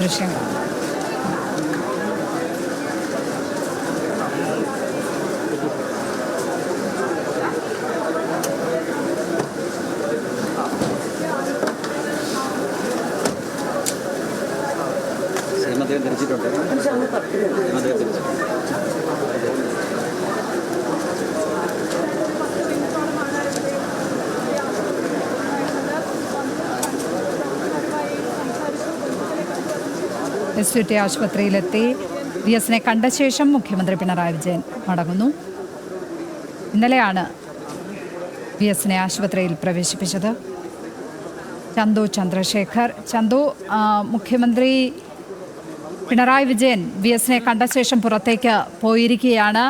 ദൃശ്യങ്ങൾ. SUT ആശുപത്രിയിലെത്തി VSനെ കണ്ട ശേഷം മുഖ്യമന്ത്രി പിണറായി വിജയൻ മടങ്ങുന്നു. ഇന്നലെയാണ് VSനെ ആശുപത്രിയിൽ പ്രവേശിപ്പിച്ചത്. ചന്തു ചന്ദ്രശേഖർ. ചന്തു, മുഖ്യമന്ത്രി പിണറായി വിജയൻ VSനെ കണ്ട ശേഷം പുറത്തേക്ക് പോയിരിക്കുകയാണ്.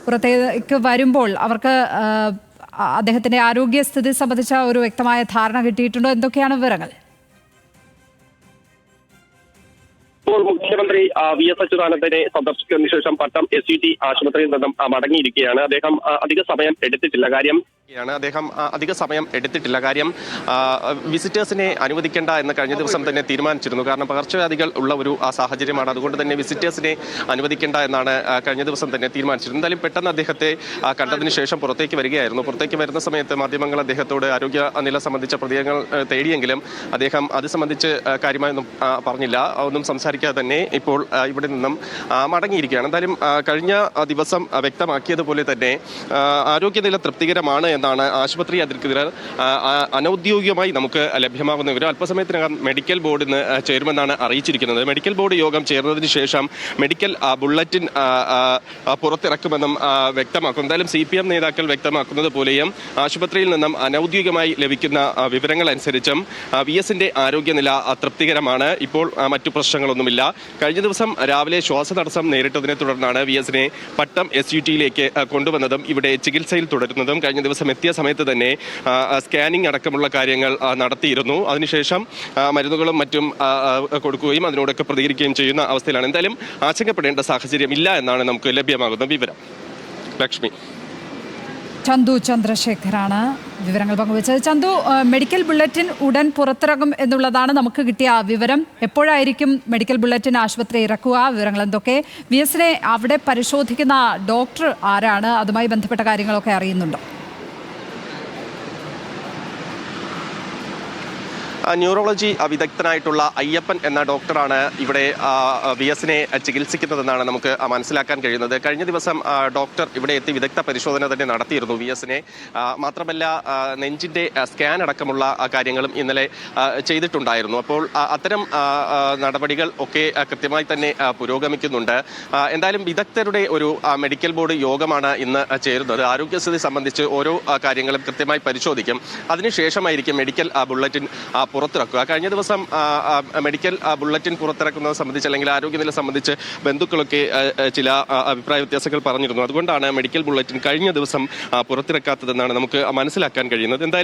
പുറത്തേക്ക് വരുമ്പോൾ അവർക്ക് അദ്ദേഹത്തിൻ്റെ ആരോഗ്യസ്ഥിതി സംബന്ധിച്ച ഒരു വ്യക്തമായ ധാരണ കിട്ടിയിട്ടുണ്ടോ? എന്തൊക്കെയാണ് വിവരങ്ങൾ? ഇപ്പോൾ മുഖ്യമന്ത്രി VS അച്യുതാനന്ദനെ സന്ദർശിച്ചതിനു ശേഷം പട്ടം SUT ആശുപത്രിയിൽ നിന്നും മടങ്ങിയിരിക്കുകയാണ്. അദ്ദേഹം അധിക സമയം എടുത്തിട്ടില്ല. കാര്യം വിസിറ്റേഴ്സിനെ അനുവദിക്കേണ്ട എന്ന് കഴിഞ്ഞ ദിവസം തന്നെ തീരുമാനിച്ചിരുന്നു. കാരണം പകർച്ചവ്യാധികൾ ഉള്ള ഒരു സാഹചര്യമാണ്. അതുകൊണ്ട് തന്നെ വിസിറ്റേഴ്സിനെ അനുവദിക്കേണ്ട എന്നാണ് കഴിഞ്ഞ ദിവസം തന്നെ തീരുമാനിച്ചിരുന്നത്. എന്തായാലും പെട്ടെന്ന് അദ്ദേഹത്തെ കണ്ടതിന് ശേഷം പുറത്തേക്ക് വരികയായിരുന്നു. പുറത്തേക്ക് വരുന്ന സമയത്ത് മാധ്യമങ്ങൾ അദ്ദേഹത്തോട് ആരോഗ്യ നില സംബന്ധിച്ച പ്രതികരണങ്ങൾ തേടിയെങ്കിലും അദ്ദേഹം അത് സംബന്ധിച്ച് കാര്യമായൊന്നും പറഞ്ഞില്ല. ഒന്നും സംസാരിക്കാതെ തന്നെ ഇപ്പോൾ ഇവിടെ നിന്നും മടങ്ങിയിരിക്കുകയാണ്. എന്തായാലും കഴിഞ്ഞ ദിവസം വ്യക്തമാക്കിയതുപോലെ തന്നെ ആരോഗ്യനില തൃപ്തികരമാണ് എന്നാണ് ആശുപത്രി അധികൃതർ അനൌദ്യോഗികമായി നമുക്ക് ലഭ്യമാകുന്ന വിവരം. അല്പസമയത്തിനകം മെഡിക്കൽ ബോർഡിന് ചേരുമെന്നാണ് അറിയിച്ചിരിക്കുന്നത്. മെഡിക്കൽ ബോർഡ് യോഗം ചേർന്നതിന് ശേഷം മെഡിക്കൽ ബുള്ളറ്റിൻ പുറത്തിറക്കുമെന്നും വ്യക്തമാക്കും. എന്തായാലും CPM നേതാക്കൾ വ്യക്തമാക്കുന്നത് പോലെയും ആശുപത്രിയിൽ നിന്നും അനൌദ്യോഗികമായി ലഭിക്കുന്ന വിവരങ്ങൾ അനുസരിച്ചും VSന്റെ ആരോഗ്യനില തൃപ്തികരമാണ്. ഇപ്പോൾ മറ്റു പ്രശ്നങ്ങളൊന്നുമില്ല. കഴിഞ്ഞ ദിവസം രാവിലെ ശ്വാസതടസ്സം നേരിട്ടതിനെ തുടർന്നാണ് VSനെ പട്ടം SUTയിലേക്ക് കൊണ്ടുവന്നതും ഇവിടെ ചികിത്സയിൽ തുടരുന്നതും. കഴിഞ്ഞ ദിവസം എത്തിയ സമയത്ത് തന്നെ സ്കാനിംഗ് അടക്കമുള്ള കാര്യങ്ങൾ നടത്തിയിരുന്നു. അതിനുശേഷം മരുന്നുകളും മറ്റും കൊടുക്കുകയും അതിനോടൊക്കെ പ്രതികരിക്കുകയും ചെയ്യുന്ന അവസ്ഥയിലാണ്. എന്തായാലും ആശങ്കപ്പെടേണ്ട സാഹചര്യം ഇല്ല എന്നാണ് നമുക്ക് ലഭ്യമാകുന്ന വിവരം. ലക്ഷ്മി. ചന്തു ചന്ദ്രശേഖറാണ് വിവരങ്ങൾ പങ്കുവച്ചത്. ചന്തു, മെഡിക്കൽ ബുള്ളറ്റിൻ ഉടൻ പുറത്തിറങ്ങും എന്നുള്ളതാണ് നമുക്ക് കിട്ടിയ വിവരം. എപ്പോഴായിരിക്കും മെഡിക്കൽ ബുള്ളറ്റിൻ ആശുപത്രി ഇറക്കുക? വിവരങ്ങൾ എന്തൊക്കെ? VSനെ അവിടെ പരിശോധിക്കുന്ന ഡോക്ടർ ആരാണ്? അതുമായി ബന്ധപ്പെട്ട കാര്യങ്ങളൊക്കെ അറിയുന്നുണ്ടോ? ന്യൂറോളജി വിദഗ്ധനായിട്ടുള്ള അയ്യപ്പൻ എന്ന ഡോക്ടറാണ് ഇവിടെ VSനെ ചികിത്സിക്കുന്നതെന്നാണ് നമുക്ക് മനസ്സിലാക്കാൻ കഴിയുന്നത്. കഴിഞ്ഞ ദിവസം ഡോക്ടർ ഇവിടെ എത്തി വിദഗ്ധ പരിശോധന തന്നെ നടത്തിയിരുന്നു VSനെ. മാത്രമല്ല നെഞ്ചിൻ്റെ സ്കാൻ അടക്കമുള്ള കാര്യങ്ങളും ഇന്നലെ ചെയ്തിട്ടുണ്ടായിരുന്നു. അപ്പോൾ അത്തരം നടപടികൾ ഒക്കെ കൃത്യമായി തന്നെ പുരോഗമിക്കുന്നുണ്ട്. എന്തായാലും വിദഗ്ധരുടെ ഒരു മെഡിക്കൽ ബോർഡ് യോഗമാണ് ഇന്ന് ചേരുന്നത്. ആരോഗ്യസ്ഥിതി സംബന്ധിച്ച് ഓരോ കാര്യങ്ങളും കൃത്യമായി പരിശോധിക്കും. അതിനുശേഷമായിരിക്കും മെഡിക്കൽ ബുള്ളറ്റിൻ പുറത്തിറക്കുക. കഴിഞ്ഞ ദിവസം മെഡിക്കൽ ബുള്ളറ്റിൻ പുറത്തിറക്കുന്നത് സംബന്ധിച്ച് അല്ലെങ്കിൽ ആരോഗ്യനില സംബന്ധിച്ച് ബന്ധുക്കളൊക്കെ ചില അഭിപ്രായ വ്യത്യാസങ്ങൾ പറഞ്ഞിരുന്നു. അതുകൊണ്ടാണ് മെഡിക്കൽ ബുള്ളറ്റിൻ കഴിഞ്ഞ ദിവസം പുറത്തിറക്കാത്തതെന്നാണ് നമുക്ക് മനസ്സിലാക്കാൻ കഴിയുന്നത്. എന്തായാലും